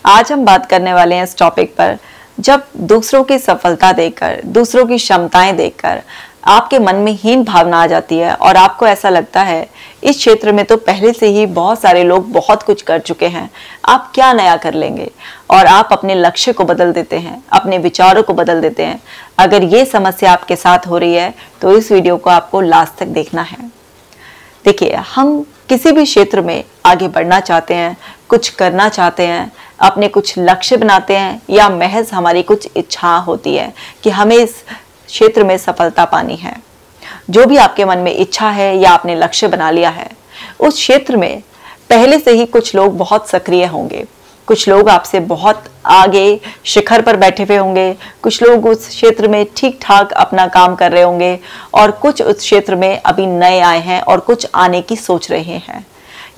आज हम बात करने वाले हैं इस टॉपिक पर, जब दूसरों की सफलता देखकर, दूसरों की क्षमताएं देखकर आपके मन में हीन भावना आ जाती है और आपको ऐसा लगता है इस क्षेत्र में तो पहले से ही बहुत सारे लोग बहुत कुछ कर चुके हैं, आप क्या नया कर लेंगे, और आप अपने लक्ष्य को बदल देते हैं, अपने विचारों को बदल देते हैं। अगर ये समस्या आपके साथ हो रही है तो इस वीडियो को आपको लास्ट तक देखना है। देखिए, हम किसी भी क्षेत्र में आगे बढ़ना चाहते हैं, कुछ करना चाहते हैं, अपने कुछ लक्ष्य बनाते हैं, या महज हमारी कुछ इच्छा होती है कि हमें इस क्षेत्र में सफलता पानी है। जो भी आपके मन में इच्छा है या आपने लक्ष्य बना लिया है, उस क्षेत्र में पहले से ही कुछ लोग बहुत सक्रिय होंगे, कुछ लोग आपसे बहुत आगे शिखर पर बैठे हुए होंगे, कुछ लोग उस क्षेत्र में ठीक ठाक अपना काम कर रहे होंगे, और कुछ उस क्षेत्र में अभी नए आए हैं और कुछ आने की सोच रहे हैं।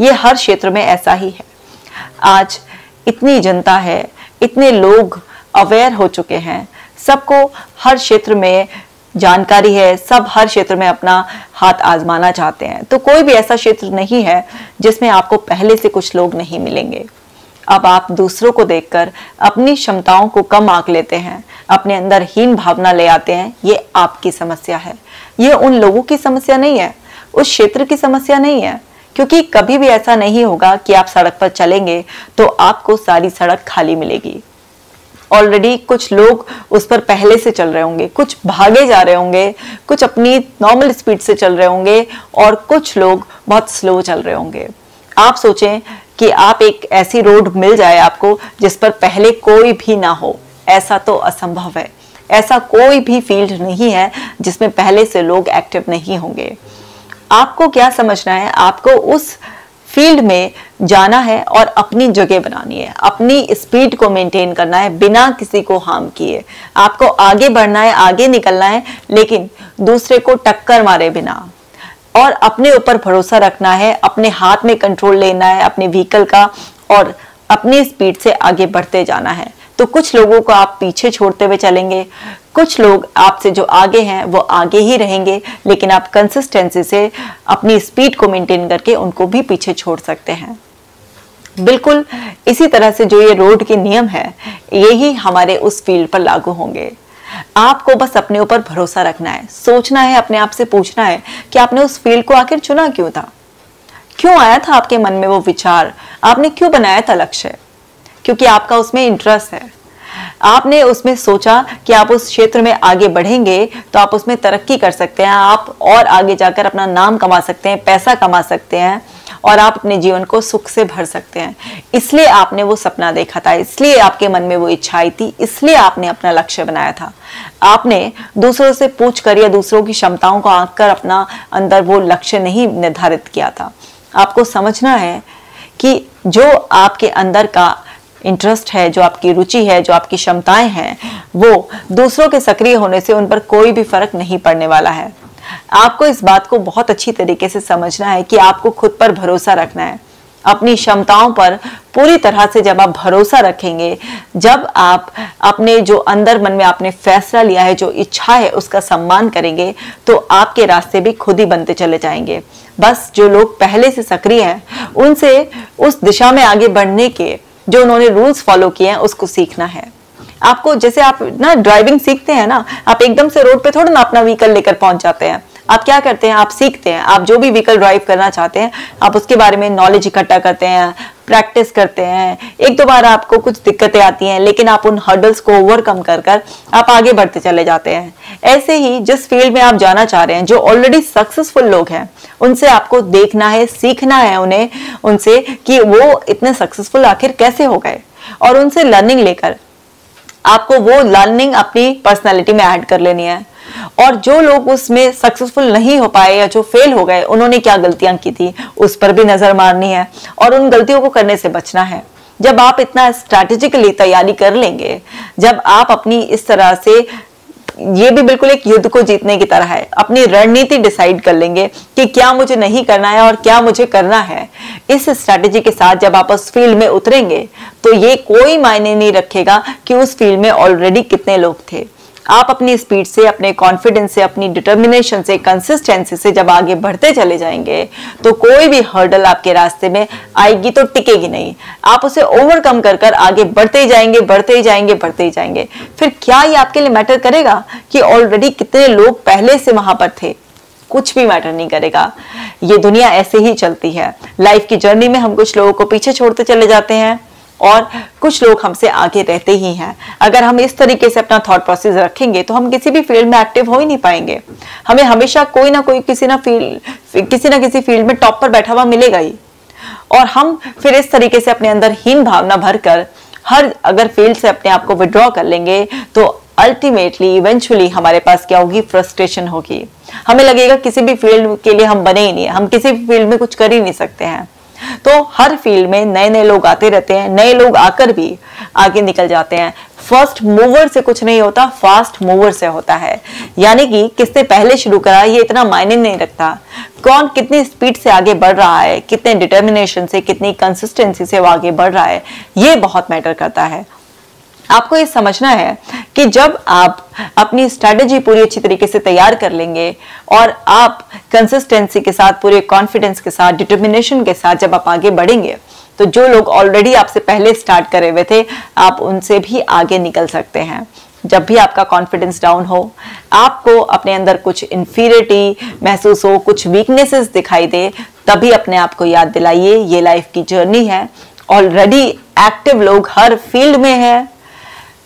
ये हर क्षेत्र में ऐसा ही है। आज इतनी जनता है, इतने लोग अवेयर हो चुके हैं, सबको हर क्षेत्र में जानकारी है, सब हर क्षेत्र में अपना हाथ आजमाना चाहते हैं। तो कोई भी ऐसा क्षेत्र नहीं है जिसमें आपको पहले से कुछ लोग नहीं मिलेंगे। अब आप दूसरों को देखकर अपनी क्षमताओं को कम आंक लेते हैं, अपने अंदर हीन भावना ले आते हैं। ये आपकी समस्या है, ये उन लोगों की समस्या नहीं है, उस क्षेत्र की समस्या नहीं है। क्योंकि कभी भी ऐसा नहीं होगा कि आप सड़क पर चलेंगे तो आपको सारी सड़क खाली मिलेगी। ऑलरेडी कुछ लोग उस पर पहले से चल रहे होंगे, कुछ भागे जा रहे होंगे, कुछ अपनी नॉर्मल स्पीड से चल रहे होंगे, और कुछ लोग बहुत स्लो चल रहे होंगे। आप सोचें कि आप एक ऐसी रोड मिल जाए आपको जिस पर पहले कोई भी ना हो, ऐसा तो असंभव है। ऐसा कोई भी फील्ड नहीं है जिसमें पहले से लोग एक्टिव नहीं होंगे। आपको क्या समझना है, आपको उस फील्ड में जाना है और अपनी जगह बनानी है, अपनी स्पीड को मेंटेन करना है बिना किसी को हार्म किए। आपको आगे बढ़ना है, आगे निकलना है, लेकिन दूसरे को टक्कर मारे बिना, और अपने ऊपर भरोसा रखना है, अपने हाथ में कंट्रोल लेना है अपने व्हीकल का, और अपनी स्पीड से आगे बढ़ते जाना है। तो कुछ लोगों को आप पीछे छोड़ते हुए चलेंगे, कुछ लोग आपसे जो आगे हैं वो आगे ही रहेंगे, लेकिन आप कंसिस्टेंसी से अपनी स्पीड को मेंटेन करके उनको भी पीछे छोड़ सकते हैं। बिल्कुल इसी तरह से जो ये रोड के नियम है, यही हमारे उस फील्ड पर लागू होंगे। आपको बस अपने ऊपर भरोसा रखना है, सोचना है, अपने आप से पूछना है कि आपने उस फील्ड को आखिर चुना क्यों था, क्यों आया था आपके मन में वो विचार, आपने क्यों बनाया था लक्ष्य। क्योंकि आपका उसमें इंटरेस्ट है, आपने उसमें सोचा कि आप उस क्षेत्र में आगे बढ़ेंगे तो आप उसमें तरक्की कर सकते हैं, आप और आगे जाकर अपना नाम कमा सकते हैं, पैसा कमा सकते हैं, और आप अपने जीवन को सुख से भर सकते हैं। इसलिए आपने वो सपना देखा था, इसलिए आपके मन में वो इच्छा आई थी, इसलिए आपने अपना लक्ष्य बनाया था। आपने दूसरों से पूछ कर या दूसरों की क्षमताओं को आंक कर अपना अंदर वो लक्ष्य नहीं निर्धारित किया था। आपको समझना है कि जो आपके अंदर का इंटरेस्ट है, जो आपकी रुचि है, जो आपकी क्षमताएं हैं, वो दूसरों के सक्रिय होने से उन पर कोई भी फर्क नहीं पड़ने वाला है। आपको इस बात को बहुत अच्छी तरीके से समझना है कि आपको खुद पर भरोसा रखना है, अपनी क्षमताओं पर पूरी तरह से। जब आप भरोसा रखेंगे, जब आप अपने जो अंदर मन में आपने फैसला लिया है, जो इच्छा है, उसका सम्मान करेंगे, तो आपके रास्ते भी खुद ही बनते चले जाएंगे। बस जो लोग पहले से सक्रिय हैं, उनसे उस दिशा में आगे बढ़ने के जो उन्होंने रूल्स फॉलो किए हैं उसको सीखना है। आपको, जैसे आप ना ड्राइविंग सीखते हैं ना, आप एकदम से रोड पे थोड़ा ना अपना व्हीकल लेकर पहुंच जाते हैं। आप क्या करते हैं, आप सीखते हैं। आप जो भी व्हीकल ड्राइव करना चाहते हैं, आप उसके बारे में नॉलेज इकट्ठा करते हैं, प्रैक्टिस करते हैं। एक दो बार आपको कुछ दिक्कतें आती हैं, लेकिन आप उन हर्डल्स को ओवरकम कर कर आप आगे बढ़ते चले जाते हैं। ऐसे ही जिस फील्ड में आप जाना चाह रहे हैं, जो ऑलरेडी सक्सेसफुल लोग हैं, उनसे आपको देखना है, सीखना है उन्हें, उनसे कि वो इतने सक्सेसफुल आखिर कैसे हो गए, और उनसे लर्निंग लेकर आपको वो लर्निंग अपनी पर्सनालिटी में ऐड कर लेनी है। और जो लोग उसमें सक्सेसफुल नहीं हो पाए या जो फेल हो गए, उन्होंने क्या गलतियां की थी, उस पर भी नजर मारनी है और उन गलतियों को करने से बचना है। जब आप इतना स्ट्रैटेजिकली तैयारी कर लेंगे, जब आप अपनी इस तरह से, ये भी बिल्कुल एक युद्ध को जीतने की तरह है, अपनी रणनीति डिसाइड कर लेंगे कि क्या मुझे नहीं करना है और क्या मुझे करना है। इस स्ट्रैटेजी के साथ जब आप उस फील्ड में उतरेंगे, तो ये कोई मायने नहीं रखेगा कि उस फील्ड में ऑलरेडी कितने लोग थे। आप अपनी स्पीड से, अपने कॉन्फिडेंस से, अपनी डिटर्मिनेशन से, कंसिस्टेंसी से जब आगे बढ़ते चले जाएंगे तो कोई भी हर्डल आपके रास्ते में आएगी तो टिकेगी नहीं। आप उसे ओवरकम कर कर आगे बढ़ते ही जाएंगे, बढ़ते ही जाएंगे, बढ़ते ही जाएंगे। फिर क्या ये आपके लिए मैटर करेगा कि ऑलरेडी कितने लोग पहले से वहां पर थे? कुछ भी मैटर नहीं करेगा। ये दुनिया ऐसे ही चलती है। लाइफ की जर्नी में हम कुछ लोगों को पीछे छोड़ते चले जाते हैं और कुछ लोग हमसे आगे रहते ही हैं। अगर हम इस तरीके से अपना थॉट प्रोसेस रखेंगे तो हम किसी भी फील्ड में एक्टिव हो ही नहीं पाएंगे। हमें हमेशा कोई ना कोई किसी ना किसी फील्ड में टॉप पर बैठा हुआ मिलेगा ही, और हम फिर इस तरीके से अपने अंदर हीन भावना भरकर हर अगर फील्ड से अपने आप को विड्रॉ कर लेंगे तो अल्टीमेटली इवेंचुअली हमारे पास क्या होगी? फ्रस्ट्रेशन होगी। हमें लगेगा किसी भी फील्ड के लिए हम बने ही नहीं, हम किसी भी फील्ड में कुछ कर ही नहीं सकते हैं। तो हर फील्ड में नए नए लोग आते रहते हैं, नए लोग आकर भी आगे निकल जाते हैं। फर्स्ट मूवर से कुछ नहीं होता, फास्ट मूवर से होता है। यानी कि किसने पहले शुरू करा ये इतना मायने नहीं रखता। कौन कितनी स्पीड से आगे बढ़ रहा है, कितने डिटर्मिनेशन से, कितनी कंसिस्टेंसी से वो आगे बढ़ रहा है, ये बहुत मैटर करता है। आपको ये समझना है कि जब आप अपनी स्ट्रैटेजी पूरी अच्छी तरीके से तैयार कर लेंगे और आप कंसिस्टेंसी के साथ, पूरे कॉन्फिडेंस के साथ, डिटर्मिनेशन के साथ जब आप आगे बढ़ेंगे तो जो लोग ऑलरेडी आपसे पहले स्टार्ट करे हुए थे आप उनसे भी आगे निकल सकते हैं। जब भी आपका कॉन्फिडेंस डाउन हो, आपको अपने अंदर कुछ इंफीरियरिटी महसूस हो, कुछ वीकनेसेस दिखाई दे, तभी अपने आप को याद दिलाइए ये लाइफ की जर्नी है। ऑलरेडी एक्टिव लोग हर फील्ड में हैं,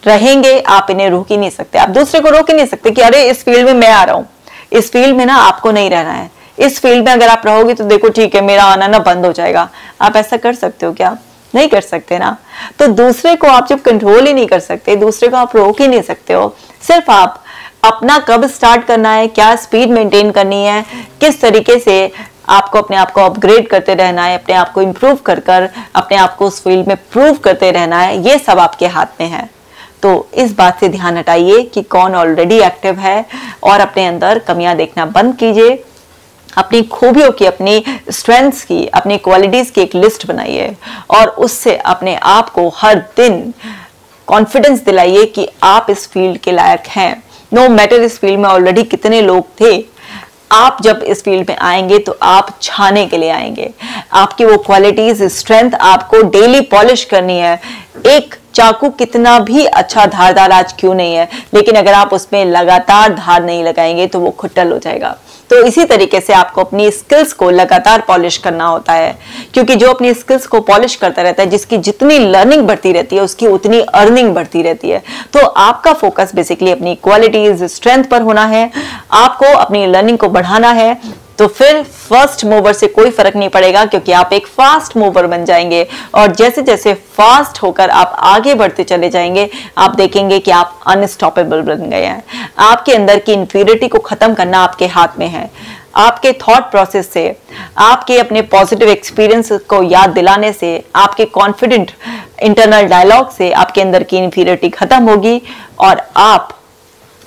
रहेंगे, आप इन्हें रोक ही नहीं सकते। आप दूसरे को रोक ही नहीं सकते कि अरे इस फील्ड में मैं आ रहा हूं, इस फील्ड में ना आपको नहीं रहना है, इस फील्ड में अगर आप रहोगे तो देखो ठीक है मेरा आना ना बंद हो जाएगा। आप ऐसा कर सकते हो क्या? नहीं कर सकते ना। तो दूसरे को आप जब कंट्रोल ही नहीं कर सकते, दूसरे को आप रोक ही नहीं सकते हो, सिर्फ आप अपना कब स्टार्ट करना है, क्या स्पीड मेंटेन करनी है, किस तरीके से आपको अपने आप को अपग्रेड करते रहना है, अपने आप को इम्प्रूव कर कर अपने आप को उस फील्ड में प्रूव करते रहना है, ये सब आपके हाथ में है। तो इस बात से ध्यान हटाइए कि कौन ऑलरेडी एक्टिव है और अपने अंदर कमियां देखना बंद कीजिए। अपनी खूबियों की, अपनी स्ट्रेंथ्स की, अपनी क्वालिटीज की एक लिस्ट बनाइए और उससे अपने आप को हर दिन कॉन्फिडेंस दिलाइए कि आप इस फील्ड के लायक हैं। नो मैटर इस फील्ड में ऑलरेडी कितने लोग थे, आप जब इस फील्ड में आएंगे तो आप छाने के लिए आएंगे। आपकी वो क्वालिटीज, स्ट्रेंथ आपको डेली पॉलिश करनी है। एक चाकू कितना भी अच्छा धारदार आज क्यों नहीं है, लेकिन अगर आप उसमें लगातार धार नहीं लगाएंगे तो वो खुट्टल हो जाएगा। तो इसी तरीके से आपको अपनी स्किल्स को लगातार पॉलिश करना होता है, क्योंकि जो अपनी स्किल्स को पॉलिश करता रहता है, जिसकी जितनी लर्निंग बढ़ती रहती है उसकी उतनी अर्निंग बढ़ती रहती है। तो आपका फोकस बेसिकली अपनी क्वालिटीज, स्ट्रेंथ पर होना है, आपको अपनी लर्निंग को बढ़ाना है। तो फिर फर्स्ट मूवर से कोई फर्क नहीं पड़ेगा, क्योंकि आप एक फास्ट मूवर बन जाएंगे और जैसे जैसे फास्ट होकर आप आगे बढ़ते चले जाएंगे आप देखेंगे कि आप अनस्टॉपेबल बन गए हैं। आपके अंदर की इंफीरियरिटी को खत्म करना आपके हाथ में है। आपके थॉट प्रोसेस से, आपके अपने पॉजिटिव एक्सपीरियंस को याद दिलाने से, आपके कॉन्फिडेंट इंटरनल डायलॉग से आपके अंदर की इंफीरियरिटी खत्म होगी और आप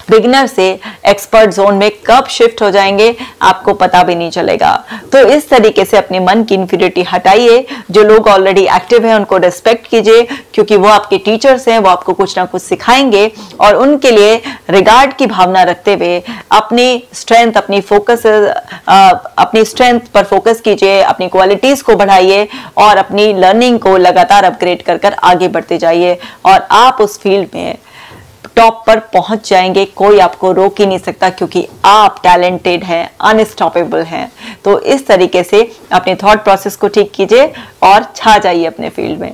बिगिनर से एक्सपर्ट जोन में कब शिफ्ट हो जाएंगे आपको पता भी नहीं चलेगा। तो इस तरीके से अपने मन की इंफीरियरिटी हटाइए। जो लोग ऑलरेडी एक्टिव हैं उनको रिस्पेक्ट कीजिए, क्योंकि वो आपके टीचर्स हैं, वो आपको कुछ ना कुछ सिखाएंगे और उनके लिए रिगार्ड की भावना रखते हुए अपनी स्ट्रेंथ, अपनी स्ट्रेंथ पर फोकस कीजिए, अपनी क्वालिटीज को बढ़ाइए और अपनी लर्निंग को लगातार अपग्रेड कर कर आगे बढ़ते जाइए और आप उस फील्ड में टॉप पर पहुंच जाएंगे। कोई आपको रोक ही नहीं सकता, क्योंकि आप टैलेंटेड हैं, अनस्टॉपेबल हैं। तो इस तरीके से अपने थॉट प्रोसेस को ठीक कीजिए और छा जाइए अपने फील्ड में।